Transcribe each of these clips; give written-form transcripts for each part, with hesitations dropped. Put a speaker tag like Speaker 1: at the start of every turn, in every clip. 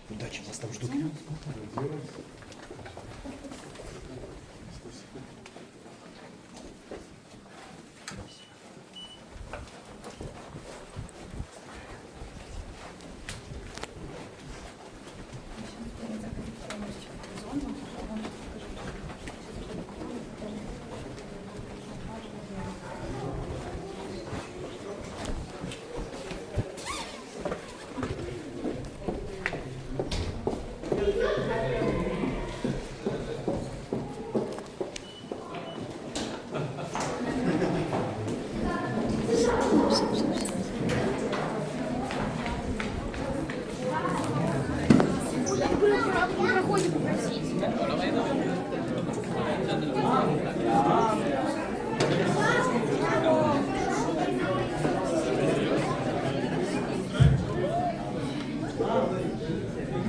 Speaker 1: Удачи, вас там ждут.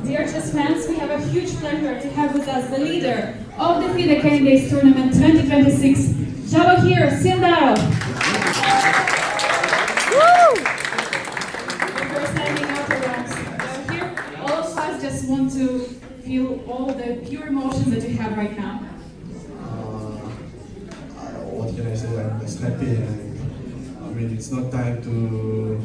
Speaker 2: Dear chess fans, we have a huge pleasure to have with us the leader of the FIDE Candidates Tournament 2026, Javokhir Sindarov. Before standing out around Javokhir, all of us just want to feel all the pure emotions that you have right now.
Speaker 3: What can I say? I'm just happy, and I mean, it's not time to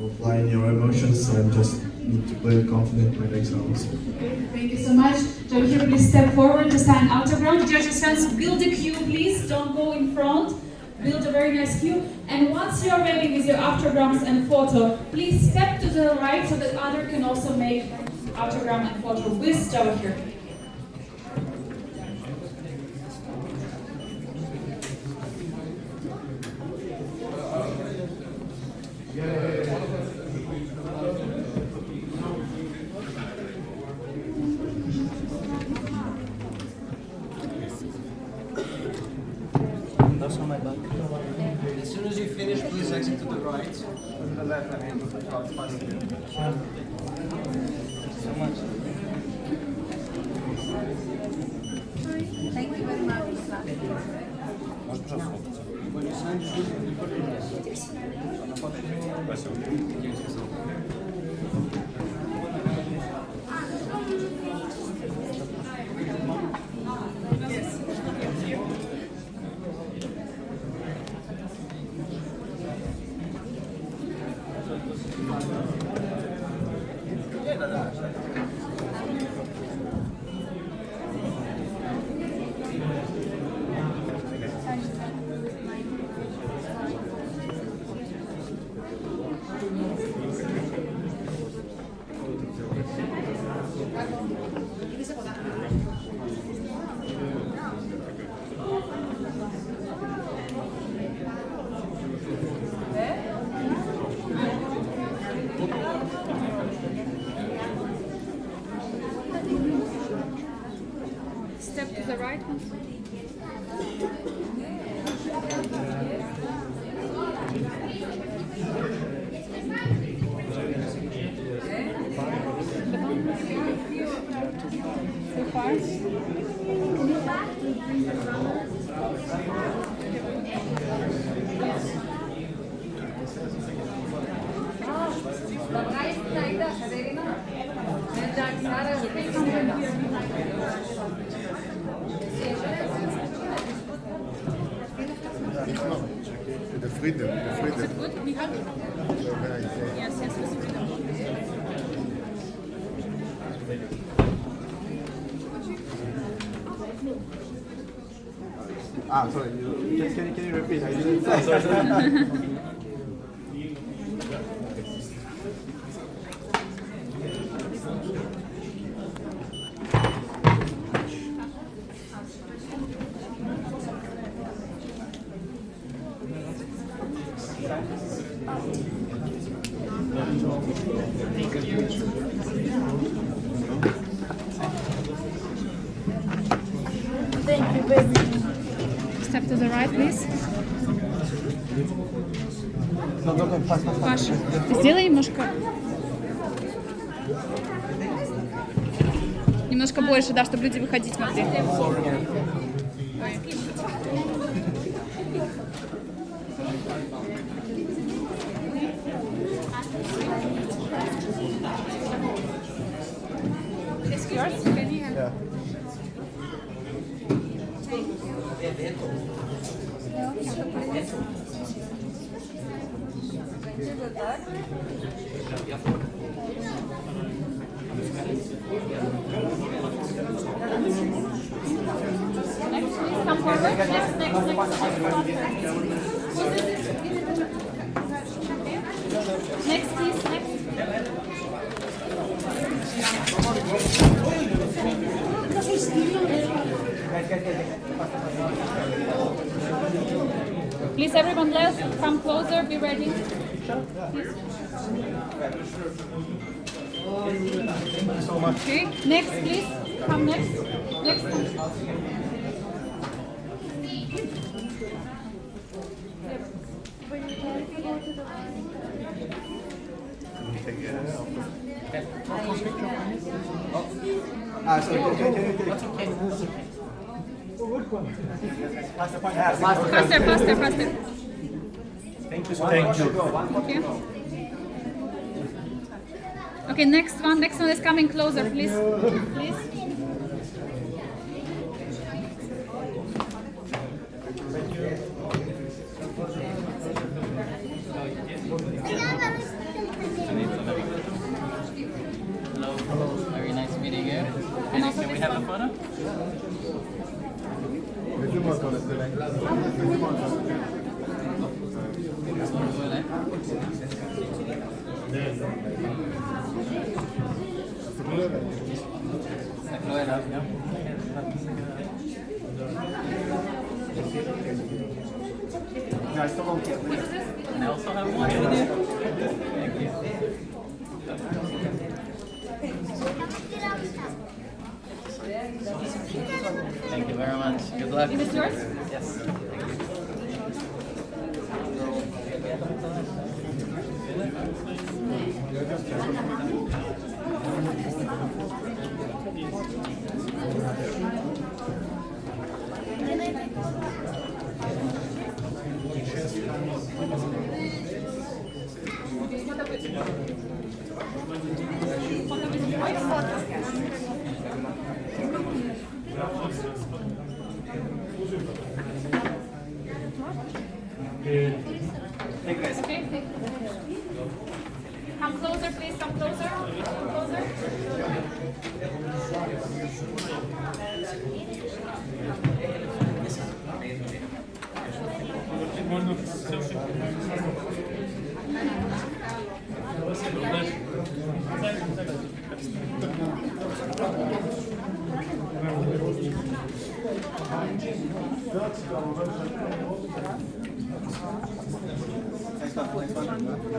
Speaker 3: apply your emotions, so I just need to play confident in my next rounds.
Speaker 2: Thank you so much. Javokhir, please step forward to sign autograph. Dear chess fans, build a queue, please. Don't go in front. Build a very nice queue. And once you're ready with your autographs and photo, please step to the right so that others can also make autograph and photo with Javokhir.
Speaker 4: As soon as you finish, please exit to the right. To the left, I mean. So much.
Speaker 5: Thank you very much.
Speaker 4: When you sign, you put
Speaker 2: Step to the right. Too far.
Speaker 3: The freedom, the freedom.
Speaker 2: Is it good, Mokal? Yes, yes, with freedom.
Speaker 3: Sorry, can you repeat? I didn't say.
Speaker 2: Паша, сделай немножко больше, да, чтобы люди выходить могли. Ой.
Speaker 3: Yeah.
Speaker 2: Next, please come forward. Next, please. Next. Please, everyone else, come closer. Be ready. Please.
Speaker 3: So much.
Speaker 2: Okay. Next, please. Come next. Next. Faster.
Speaker 3: Thank you.
Speaker 2: Okay. Okay, next one is coming closer, please. Please.
Speaker 1: Hello. Very nice meeting you. And can we have a photo? And I also have one video. Thank you. Thank you very much. Good luck.
Speaker 2: Is it yours?
Speaker 1: Yes.
Speaker 2: Okay. Come closer, please. Come closer. Come closer.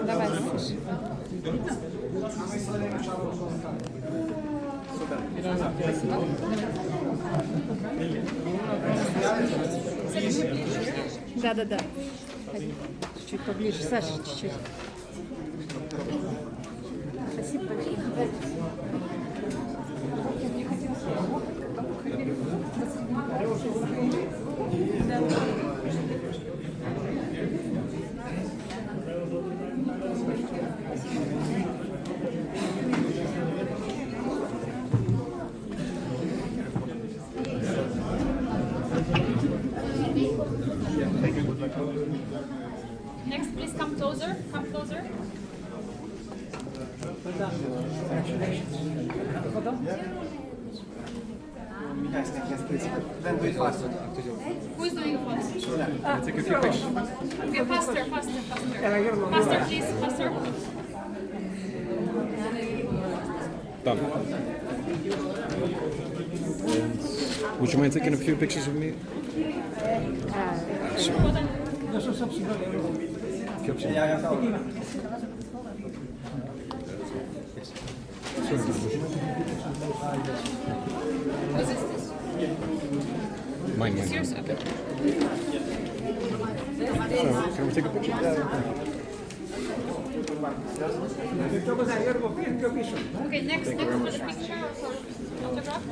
Speaker 2: Давай, слушай. Да.
Speaker 5: Чуть поближе, Саша, чуть-чуть. Спасибо большое.
Speaker 2: Next, please come closer. Come closer.
Speaker 4: Then do it faster.
Speaker 2: Who is doing first? Okay, faster. Faster, please. Faster.
Speaker 6: Done. Would you mind taking a few pictures of me? Mine.
Speaker 2: Yours? Okay.
Speaker 6: Can we take a picture?
Speaker 2: Okay, next for the picture or for autograph.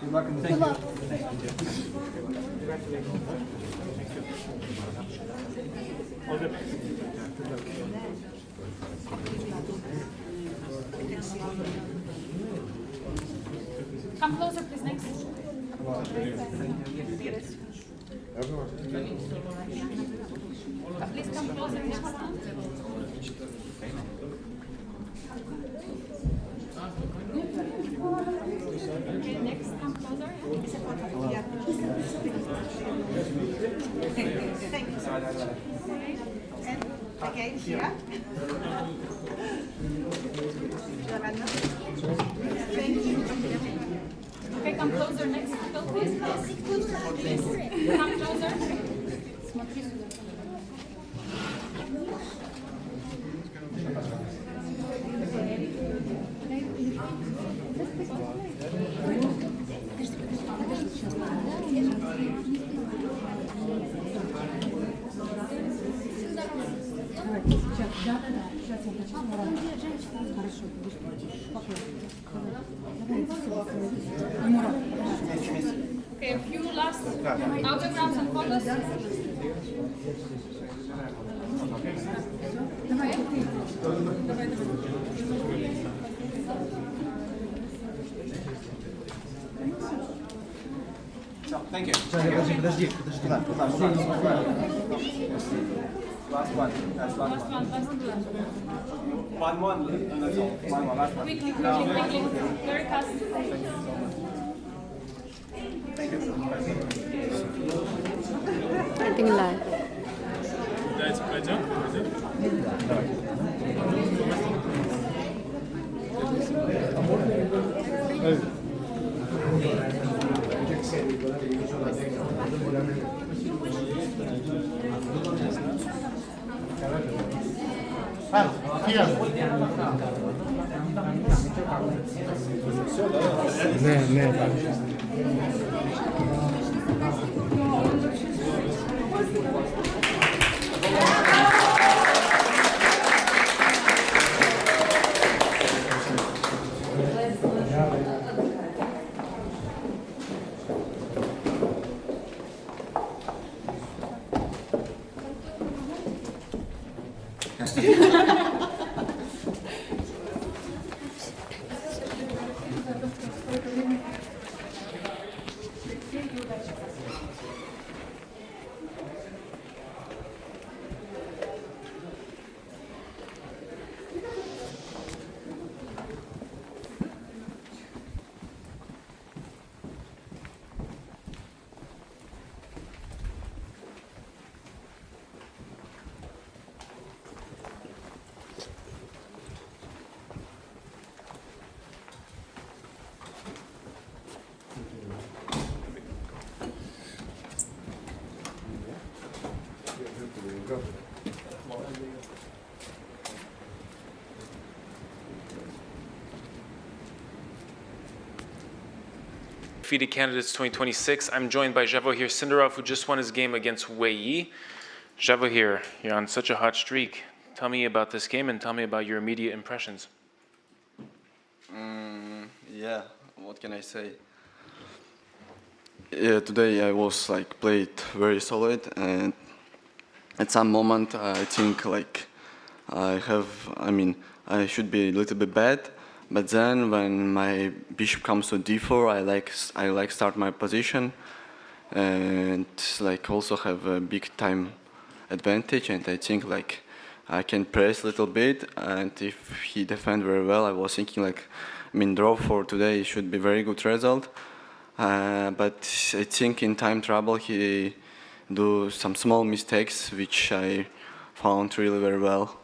Speaker 4: Good luck and thank you.
Speaker 2: Come closer, please. Next. Please come closer. Next one. Okay, next, come closer.
Speaker 5: Okay, here.
Speaker 2: Okay, come closer. Next, go please. Come closer. Okay, a few last autographs and photos.
Speaker 4: Thank you. Last one. That's last one. One. That's all. One. Last one.
Speaker 2: Quickly. Very fast.
Speaker 5: I think live.
Speaker 7: FIDE Candidates 2026. I'm joined by Javokhir Sindarov, who just won his game against Wei Yi. Javokhir, you're on such a hot streak. Tell me about this game and tell me about your immediate impressions.
Speaker 3: Yeah, what can I say? Yeah, today I was played very solid, and at some moment I think I should be a little bit bad, but then when my bishop comes to d4, I start my position, and also have a big time advantage, and I think I can press a little bit, and if he defend very well, I was thinking draw for today should be very good result, but I think in time trouble he do some small mistakes which I found really very well.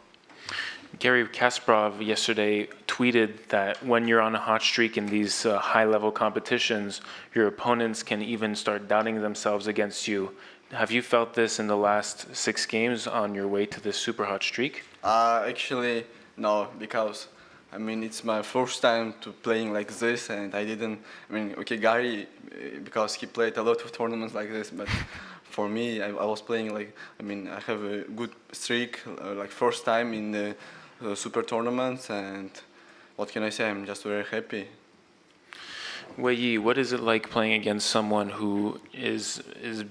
Speaker 7: Garry Kasparov yesterday tweeted that when you're on a hot streak in these high-level competitions, your opponents can even start doubting themselves against you. have you felt this in the last 6 games on your way to this super hot streak?
Speaker 3: Actually, no, because I mean it's my first time to playing like this, and I didn't. I mean, okay, Gary, because he played a lot of tournaments like this, but for me, I was playing like. I mean, I have a good streak, like first time in the super tournaments, and what can I say? I'm just very happy.
Speaker 7: Wei Yi, what is it like playing against someone who is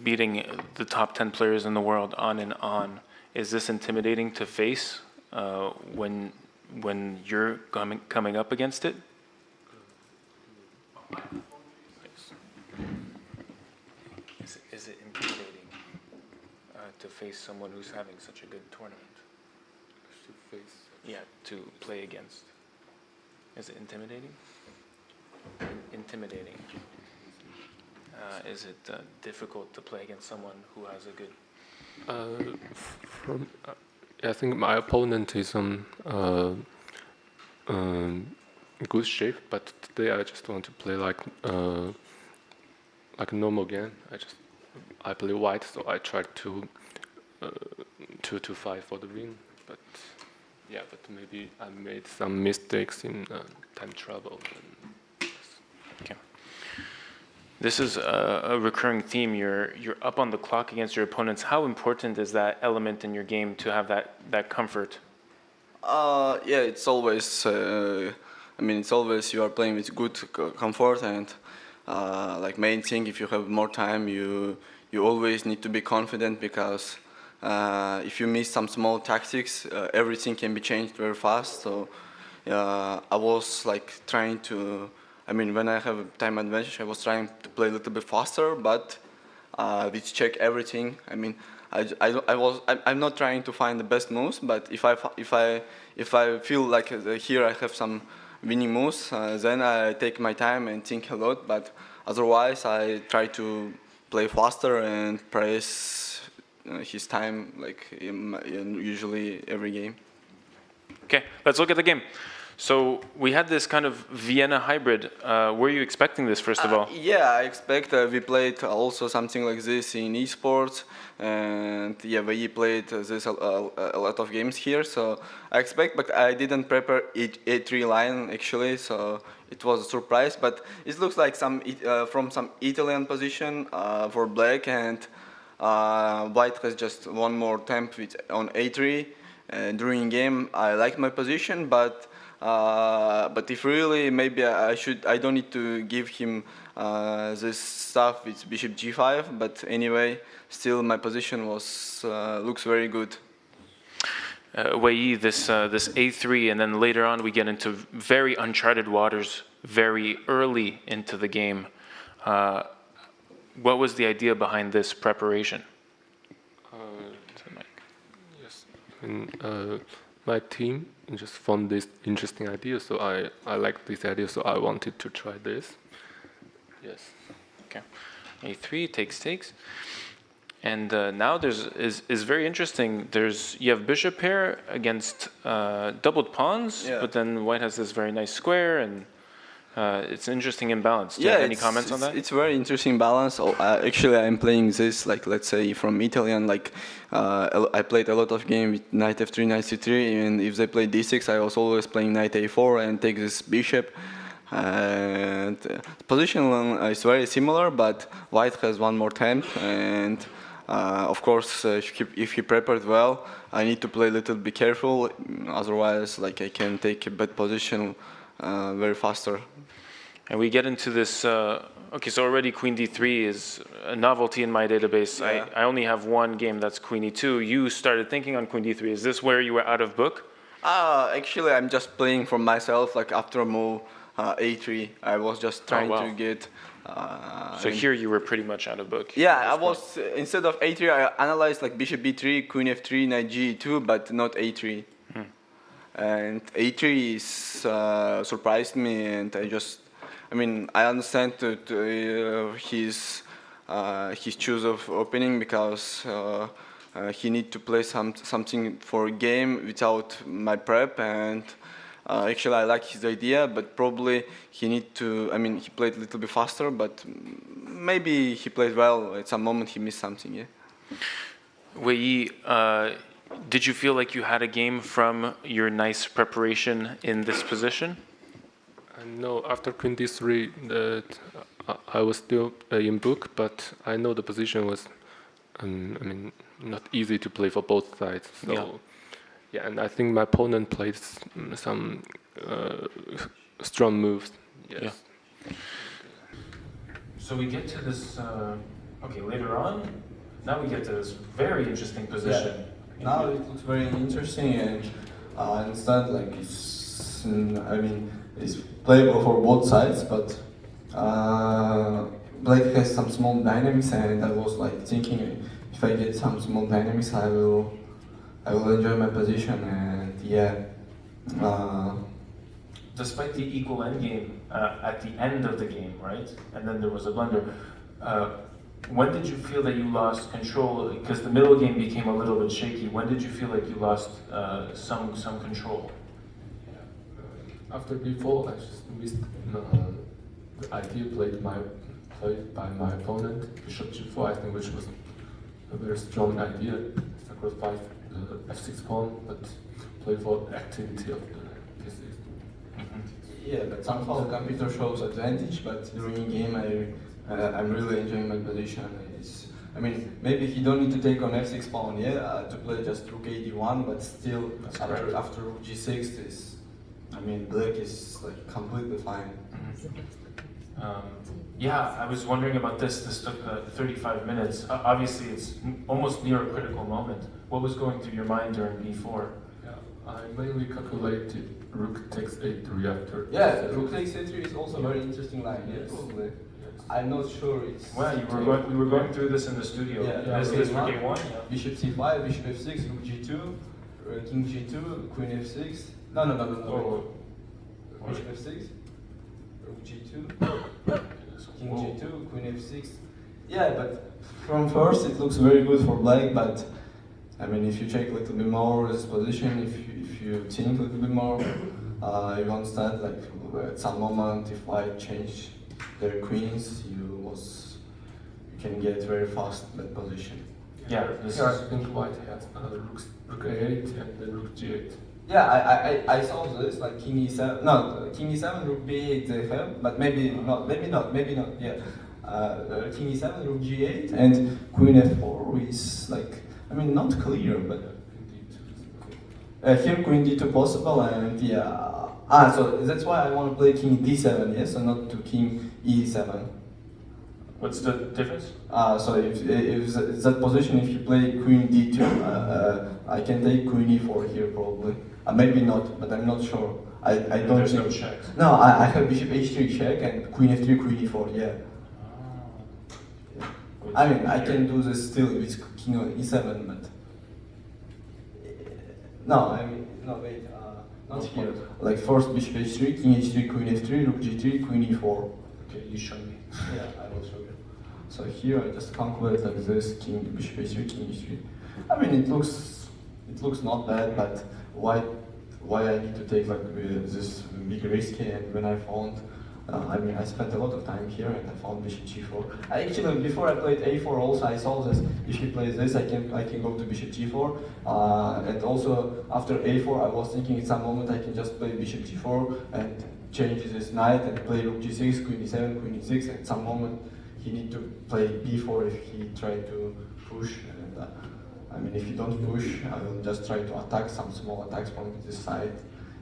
Speaker 7: beating the top 10 players in the world on and on? Is this intimidating to face when you're coming up against it? Is it intimidating to face someone who's having such a good tournament? To face? Yeah, to play against. Is it intimidating? Intimidating. Is it difficult to play against someone who has a good?
Speaker 8: I think my opponent is on good shape, but today I just want to play like a normal game. I play white, so I try to fight for the win. But yeah, but maybe I made some mistakes in time travel.
Speaker 7: Okay. This is a recurring theme. You're up on the clock against your opponents. How important is that element in your game to have that comfort?
Speaker 3: Yeah, it's always. I mean, it's always you are playing with good comfort, and like main thing, if you have more time, you always need to be confident, because if you miss some small tactics, everything can be changed very fast. So I was like trying to. I mean, when I have a time advantage, I was trying to play a little bit faster, but we check everything. I mean, I'm not trying to find the best moves, but if I feel like here I have some winning moves, then I take my time and think a lot. But otherwise, I try to play faster and press his time, like usually every game.
Speaker 7: Okay, let's look at the game. So we had this kind of Vienna hybrid. Were you expecting this, first of all?
Speaker 3: Yeah, I expect we played also something like this in esports, and yeah, we played this a lot of games here. So I expect, but I didn't prepare A3 line actually, so it was a surprise. But it looks like some from some Italian position for black, and white has just one more attempt on A3 during game. I like my position, but if really maybe I don't need to give him this stuff with bishop g5, but anyway, still my position was looks very good.
Speaker 7: Wei Yi, this a3, and then later on we get into very uncharted waters very early into the game. What was the idea behind this preparation?
Speaker 8: Yes, my team just found this interesting idea, so I liked this idea, so I wanted to try this. Yes.
Speaker 7: Okay. A3 takes. And now is very interesting. You have bishop pair against doubled pawns,
Speaker 3: yeah.
Speaker 7: But then white has this very nice square, and it's an interesting imbalance. Do you have any comments on that?
Speaker 3: It's very interesting balance. Actually, I'm playing this, like, let's say from Italian, like I played a lot of games with knight f3, knight c3, and if they play d6, I was always playing knight a4 and take this bishop. And position is very similar, but white has one more attempt, and of course, if he prepared well, I need to play a little bit careful. Otherwise, like I can take a bad position very faster.
Speaker 7: And we get into this. Okay, so already queen d3 is a novelty in my database.
Speaker 3: Yeah.
Speaker 7: I only have one game that's queen e2. You started thinking on queen d3. Is this where you were out of book?
Speaker 3: Actually, I'm just playing for myself. Like after a move a3, I was just trying to get.
Speaker 7: So here you were pretty much out of book.
Speaker 3: Yeah, I was instead of a3, I analyzed like bishop b3, queen f3, knight g2, but not a3. And a3 is surprised me, and I mean, I understand his choice of opening, because he need to play something for a game without my prep, and actually I like his idea, but probably he need to. I mean, he played a little bit faster, but maybe he played well. At some moment he missed something. Yeah.
Speaker 7: Wei Yi, did you feel like you had a game from your nice preparation in this position?
Speaker 8: No, after Queen D3, I was still in book, but I know the position was, I mean, not easy to play for both sides. So, yeah, and I think my opponent played some strong moves. Yes.
Speaker 7: Yeah. So we get to this, okay, later on, now we get to this very interesting position.
Speaker 3: Yeah. Now it looks very interesting, and instead, like, it's, I mean, it's playable for both sides, but Black has some small dynamics, and I was like thinking, if I get some small dynamics, I will enjoy my position, and yeah.
Speaker 7: Despite the equal endgame at the end of the game, right? And then there was a blunder. When did you feel that you lost control? Because the middle game became a little bit shaky. When did you feel like you lost some control?
Speaker 8: After b4, I just missed the idea played by my opponent, bishop g4, I think, which was a very strong idea. Sacrifice the f6 pawn, but play for activity of the pieces.
Speaker 3: Yeah, but somehow the computer shows advantage, but during game I'm really enjoying my position. I mean, maybe he don't need to take on f6 pawn, to play just rook ad1, but still after rook g6 is, I mean, Black is like completely fine.
Speaker 7: Yeah, I was wondering about this. This took 35 minutes. Obviously, it's almost near a critical moment. What was going through your mind during b4?
Speaker 8: Yeah, I mainly calculated rook takes a3 after.
Speaker 3: Yeah, rook takes a3 is also a very interesting line. Yes, probably. I'm not sure it's.
Speaker 7: Well, we were going through this in the studio.
Speaker 3: Yeah,
Speaker 7: This rook a1.
Speaker 3: Bishop c5, bishop f6, rook g2, king g2, queen f6. No.
Speaker 7: Oh.
Speaker 3: Bishop f6, rook g2, king g2, queen f6. Yeah, but from first it looks very good for Black, but I mean, if you check a little bit more this position, if you think a little bit more, you understand, like, at some moment, if White change their queens, you can get very fast that position.
Speaker 7: Yeah,
Speaker 8: Here I think White has rook a8 and then rook g8.
Speaker 3: Yeah, I saw this, like king e7, no, king e7, rook b8 they have, but maybe not, yeah. King e7, rook g8, and queen f4 is like, I mean, not clear, but here queen d2 possible, and yeah. So that's why I want to play king d7, yes, and not to king e7.
Speaker 7: What's the difference?
Speaker 3: So if that position, if you play queen d2, I can take queen e4 here probably. Maybe not, but I'm not sure. I don't
Speaker 7: There's
Speaker 3: think.
Speaker 7: no checks.
Speaker 3: No, I have bishop h3 check and queen f3, queen e4. Yeah. I mean, I can do this still with king on e7, but no. I mean, no, wait. Not here. Like first bishop h3, king h3, queen f3, rook g3, queen e4.
Speaker 7: Okay, you show me.
Speaker 3: Yeah, I will show you. So here I just calculate like this: king, bishop h3, king h3. I mean, it looks not bad, but why I need to take like this big risk? And when I found, I mean, I spent a lot of time here, and I found bishop g4. I actually, before I played a4, also I saw this. If he plays this, I can go to bishop g4, and also after a4, I was thinking at some moment I can just play bishop g4 and change this knight and play rook g6, queen e7, queen e6. At some moment, he need to play b4 if he try to push. And, I mean, if you don't push, I will just try to attack some small attacks from this side.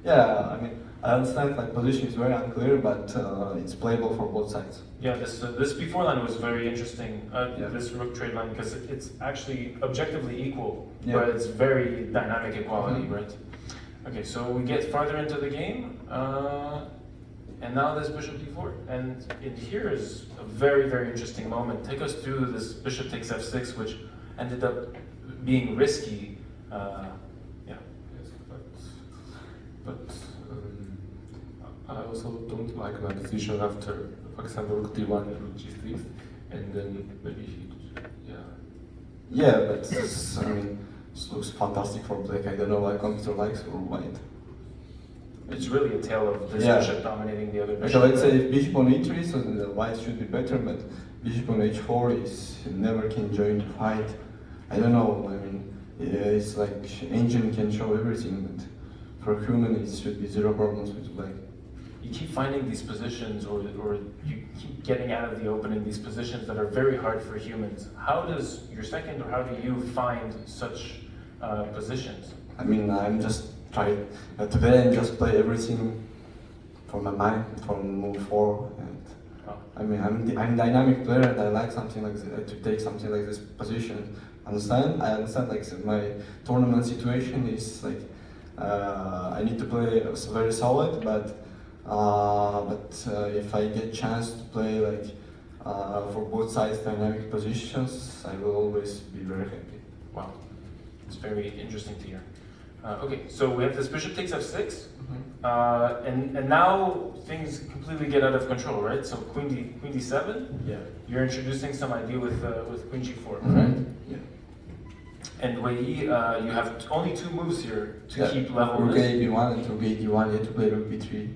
Speaker 3: Yeah, I mean, I understand like position is very unclear, but it's playable for both sides.
Speaker 7: Yeah, this b4 line was very interesting. This rook trade line, because it's actually objectively equal, but it's very dynamic equality, right? Okay, so we get farther into the game, and now there's bishop d4, and in here is a very, very interesting moment. Take us through this bishop takes f6, which ended up being risky.
Speaker 8: Yes, but I also don't like my position after, for example, rook d1 and rook g6, and then maybe he,
Speaker 3: Yeah, but this, I mean, this looks fantastic for Black. I don't know why computer likes or White.
Speaker 7: It's really a tale of this bishop dominating the other bishop.
Speaker 3: So let's say if bishop on e3, so the White should be better, but bishop on h4 is never can join the fight. I don't know. I mean, it's like engine can show everything, but for human it should be zero problems with black.
Speaker 7: You keep finding these positions, or you keep getting out of the opening these positions that are very hard for humans. How does your second, or how do you find such positions?
Speaker 3: I mean, I'm just trying today. I just play everything for my mind, from move 4. And I mean, I'm dynamic player, and I like something like this, to take something like this position. Understand? I understand. Like my tournament situation is like I need to play very solid, but if I get chance to play like for both sides dynamic positions, I will always be very happy.
Speaker 7: Wow, it's very interesting to hear. Okay, so we have this bishop takes f6, and now things completely get out of control, right? So queen d7.
Speaker 3: Yeah.
Speaker 7: You're introducing some idea with queen g4, right?
Speaker 3: Yeah.
Speaker 7: And Wei Yi, you have only 2 moves here to keep level.
Speaker 3: Rook a b1 and rook a d1. You have to play rook b3.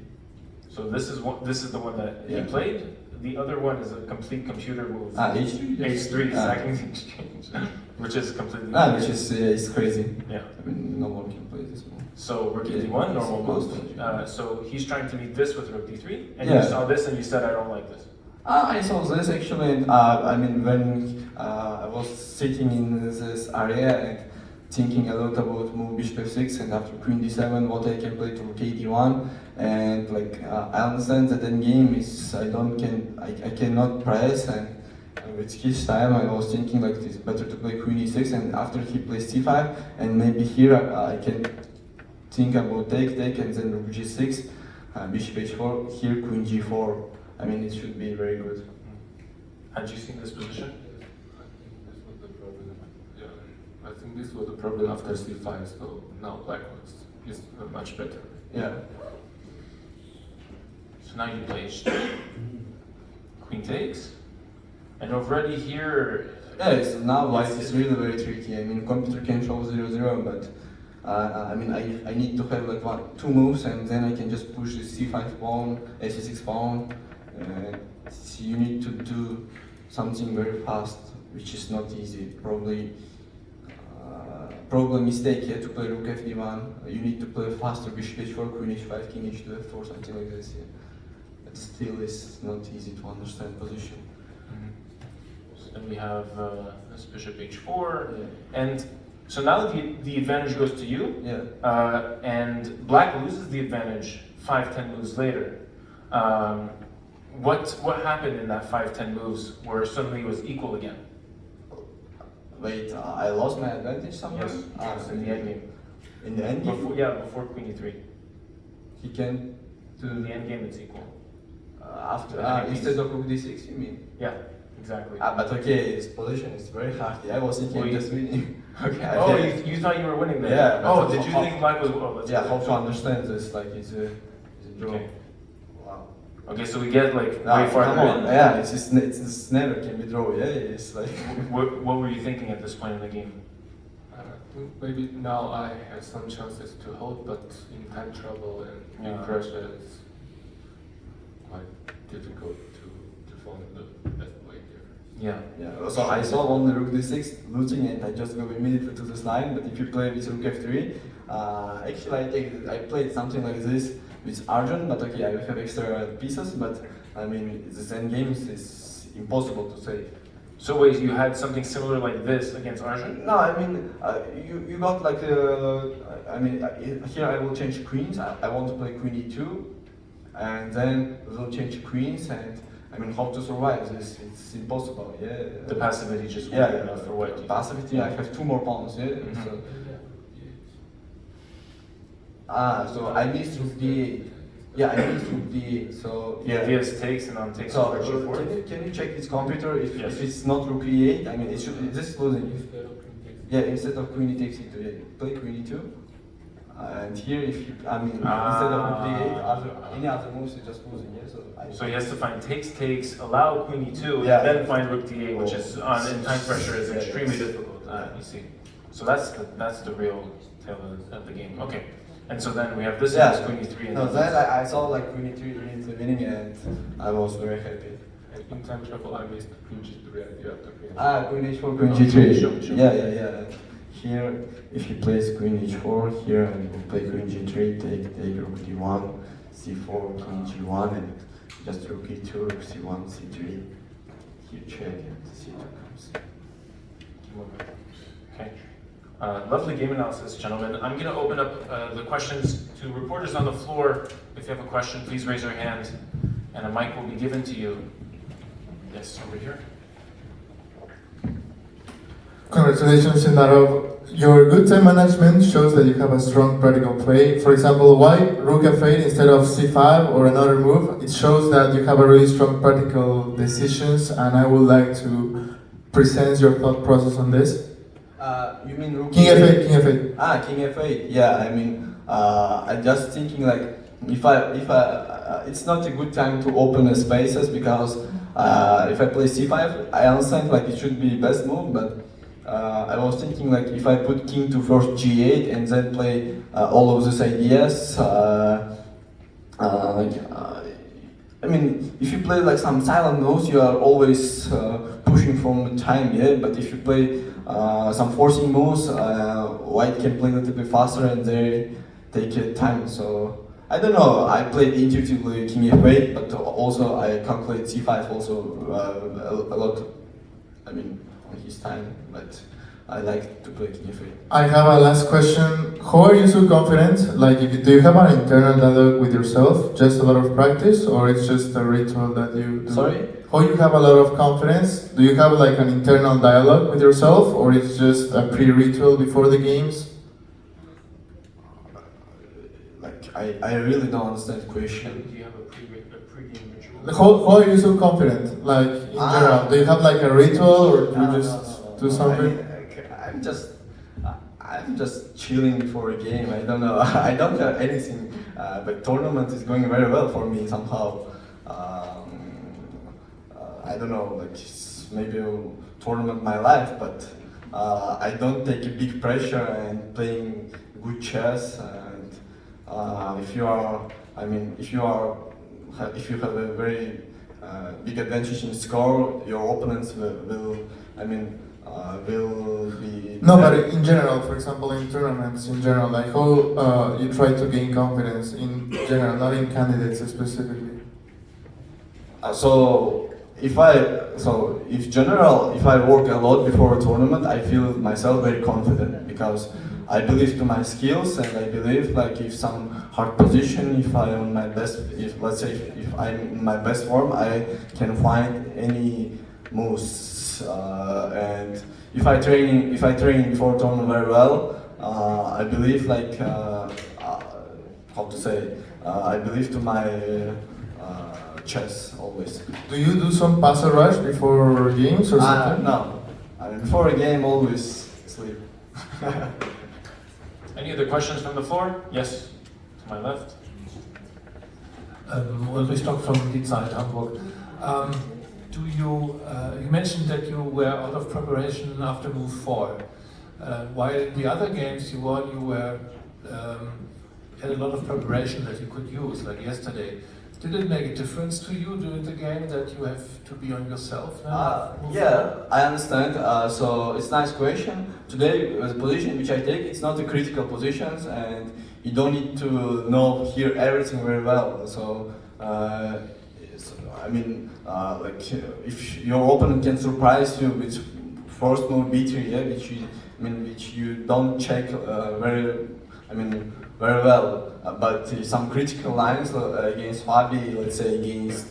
Speaker 7: So this is the one that he played. The other one is a complete computer move.
Speaker 3: h3.
Speaker 7: h3, sacking the exchange, which is completely.
Speaker 3: Which is it's crazy.
Speaker 7: Yeah.
Speaker 3: I mean, no one can play this move.
Speaker 7: So rook d1, normal move. So he's trying to meet this with rook d3, and
Speaker 3: Yeah.
Speaker 7: you saw this and you said, I don't like this.
Speaker 3: I saw this actually, and I mean, when I was sitting in this area and thinking a lot about move bishop f6, and after queen d7, what I can play to rook a d1, and like I understand that in game is I cannot press, and with his time I was thinking like it's better to play queen e6, and after he plays c5, and maybe here I can think about take, and then rook g6, bishop h4, here queen g4. I mean, it should be very good.
Speaker 7: Had you seen this position?
Speaker 8: This was the problem. Yeah, I think this was the problem after c5. So now black is much better.
Speaker 3: Yeah.
Speaker 7: So now you play h3, queen takes, and already here.
Speaker 3: Yeah, it's now white is really very tricky. I mean, computer can show 0-0, but I mean, I need to have like 2 moves, and then I can just push the c5 pawn, c6 pawn. You need to do something very fast, which is not easy. Probably mistake here to play rook fd1. You need to play faster bishop h4, queen h5, king h2, f4, something like this. Yeah. But still, it's not easy to understand position.
Speaker 7: So then we have this bishop h4, and so now the advantage goes to you.
Speaker 3: Yeah.
Speaker 7: And black loses the advantage 5-10 moves later. What happened in that 5-10 moves where suddenly it was equal again?
Speaker 3: Wait, I lost my advantage somewhere?
Speaker 7: Yes, in the endgame.
Speaker 3: In the endgame?
Speaker 7: Before queen e3.
Speaker 3: He can do
Speaker 7: In the endgame it's equal.
Speaker 3: after instead of rook d6, you mean?
Speaker 7: Yeah, exactly.
Speaker 3: But okay, his position is very hard. I was thinking
Speaker 7: Well,
Speaker 3: just winning.
Speaker 7: Okay. Oh, you thought you were winning there?
Speaker 3: Yeah.
Speaker 7: Oh, did you think black was? Oh, that's
Speaker 3: Yeah,
Speaker 7: good.
Speaker 3: how to understand this? Like it's a draw.
Speaker 7: Okay.
Speaker 3: Wow.
Speaker 7: Okay, so we get like
Speaker 3: No,
Speaker 7: way farther
Speaker 3: come on.
Speaker 7: in.
Speaker 3: Yeah, it's never can be draw. Yeah, it's like.
Speaker 7: What were you thinking at this point in the game?
Speaker 8: Maybe now I have some chances to hold, but in time trouble and in pressure, it's quite difficult to find the best way here.
Speaker 7: Yeah.
Speaker 3: Yeah. So I saw only rook d6 losing, and I just go immediately to this line. But if you play with rook f3, actually I played something like this with Arjun, but okay, I will have extra pieces. But I mean, the end games is impossible to say.
Speaker 7: So wait, you had something similar like this against Arjun?
Speaker 3: No, I mean, you got like, I mean, here I will change queens. I want to play queen e2, and then we'll change queens, and I mean, how to survive this? It's impossible, yeah.
Speaker 7: The passivity just
Speaker 3: yeah,
Speaker 7: wasn't enough for what?
Speaker 3: Passivity, I have 2 more pawns, yeah.
Speaker 7: Mhm.
Speaker 3: So I missed rook d8. Yeah, I missed rook d8, so...
Speaker 7: The idea is takes and on takes
Speaker 3: So,
Speaker 7: over g4.
Speaker 3: can you check this computer if,
Speaker 7: Yes.
Speaker 3: if it's not rook e8? I mean, it should, this is losing. Yeah, instead of queen e takes e2, yeah, play queen e2. And here, if you, I mean, instead of rook d8, any other moves, you're just losing, yeah?
Speaker 7: So he has to find takes, allow queen e2,
Speaker 3: Yeah.
Speaker 7: and then find rook d8, which is in time pressure is extremely difficult. You see. So that's the real tale of the game. Okay. And so then we have this against queen e3. And
Speaker 3: no, then I saw like queen e3 immediately winning, and I was very happy.
Speaker 8: in time travel I missed queen g3 idea after queen.
Speaker 9: Queen h4, queen g3.
Speaker 8: Sure.
Speaker 9: Yeah. Here, if he plays queen h4 here, and we play queen g3, take rook d1, c4, king g1, and just rook e2, rook c1, c3. Here check, and c2 comes.
Speaker 7: Okay. Lovely game analysis, gentlemen. I'm going to open up the questions to reporters on the floor. If you have a question, please raise your hand, and a mic will be given to you. Yes, over here.
Speaker 10: Congratulations, Sindarov. Your good time management shows that you have a strong practical play. For example, why rook f8 instead of c5 or another move? It shows that you have a really strong practical decisions, and I would like to present your thought process on this.
Speaker 9: You mean rook
Speaker 10: King f8, king f8.
Speaker 9: King f8. Yeah, I mean, I'm just thinking like if it's not a good time to open the spaces because if I play c5, I understand like it should be best move, but I was thinking like if I put king to first g8 and then play all of these ideas. I mean, if you play like some silent moves, you are always pushing from the time, yeah. But if you play some forcing moves, white can play a little bit faster and they take time. So I don't know. I played intuitively king f8, but also I calculate c5 also a lot. I mean, on his time, but I like to play king f8.
Speaker 10: I have a last question. How are you so confident? Like, do you have an internal dialogue with yourself? Just a lot of practice, or it's just a ritual that you do?
Speaker 9: Sorry?
Speaker 10: How you have a lot of confidence? Do you have like an internal dialogue with yourself, or it's just a pre-ritual before the games?
Speaker 9: Like, I really don't understand the question.
Speaker 7: Do you have a pre-game ritual?
Speaker 10: How are you so confident? Like, in general, do you have like a ritual, or do you just do something?
Speaker 9: I'm just chilling before a game. I don't know. I don't have anything. But tournament is going very well for me somehow. I don't know. Like maybe a tournament my life, but I don't take a big pressure and playing good chess. And if you have a very big advantage in score, your opponents will be...
Speaker 10: No, but in general, for example, in tournaments, in general, like how you try to gain confidence in general, not in candidates specifically.
Speaker 9: If I work a lot before a tournament, I feel myself very confident because I believe to my skills, and I believe like if some hard position, if I'm in my best, if I'm in my best form, I can find any moves. And if I train before tournament very well, I believe like I believe to my chess always.
Speaker 10: Do you do some pass rush before games or something?
Speaker 9: No, before a game always sleep.
Speaker 7: Any other questions from the floor? Yes, to my left.
Speaker 11: Ulrich Stock from Die Zeit, Hamburg. You mentioned that you were out of preparation after move 4. While the other games you won, you had a lot of preparation that you could use, like yesterday. Did it make a difference to you during the game that you have to be on yourself now?
Speaker 9: Yeah, I understand. So it's a nice question. Today, the position which I take, it's not a critical positions, and you don't need to hear everything very well. So, if your opponent can surprise you with first move b3, yeah, which you don't check very well. But some critical lines against FIDE, let's say against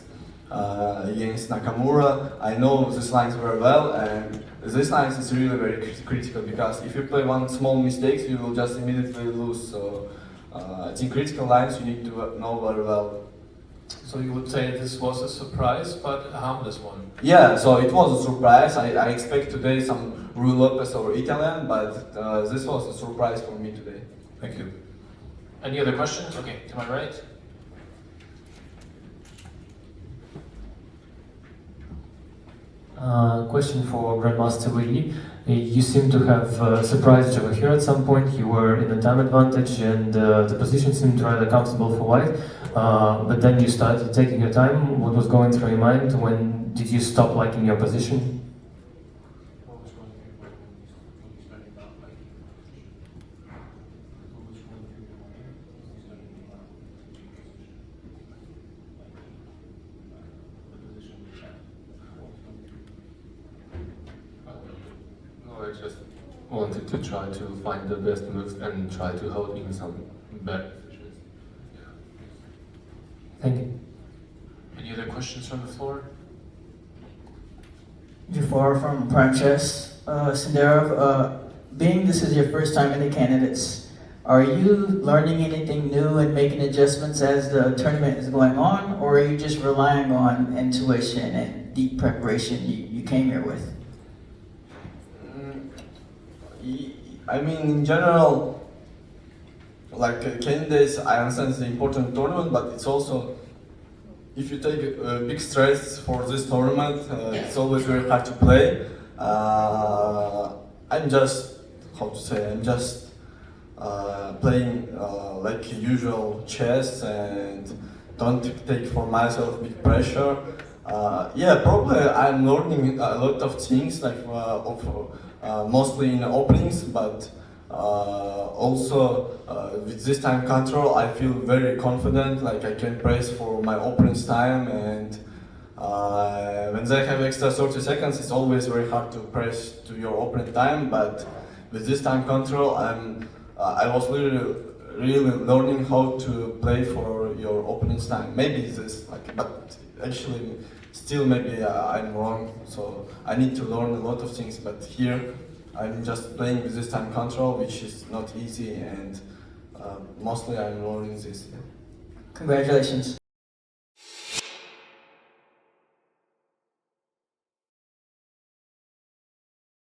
Speaker 9: Nakamura, I know these lines very well, and these lines is really very critical because if you play one small mistake, you will just immediately lose. So I think critical lines you need to know very well.
Speaker 11: So you would say this was a surprise, but a harmless one?
Speaker 9: Yeah, so it was a surprise. I expect today some Rui Lopez or Italian, but this was a surprise for me today.
Speaker 11: Thank you.
Speaker 7: Any other questions? Okay, to my right.
Speaker 12: Question for Grandmaster Wei Yi. You seem to have surprised Javokhir at some point. You were in a time advantage and the position seemed rather comfortable for white. But then you started taking your time. What was going through your mind when did you stop liking your position?
Speaker 8: No, I just wanted to try to find the best moves and try to hold in some bad positions.
Speaker 12: Thank you.
Speaker 6: Any other questions from the floor?
Speaker 13: Javokhir from Prime Chess. Sindarov, being this is your first time in the candidates, are you learning anything new and making adjustments as the tournament is going on, or are you just relying on intuition and deep preparation you came here with?
Speaker 9: I mean, in general, like candidates, I understand it's an important tournament, but it's also, if you take a big stress for this tournament, it's always very hard to play. I'm just, how to say, I'm just playing like usual chess and don't take for myself big pressure. Yeah, probably I'm learning a lot of things, like mostly in openings, but also with this time control I feel very confident, like I can press for my opponent's time, and when they have extra 30 seconds it's always very hard to press to your opponent time, but with this time control I was really learning how to play for your opponent's time. Maybe this, like, but actually still maybe I'm wrong, so I need to learn a lot of things, but here I'm just playing with this time control, which is not easy, and mostly I'm learning this.
Speaker 13: Congratulations.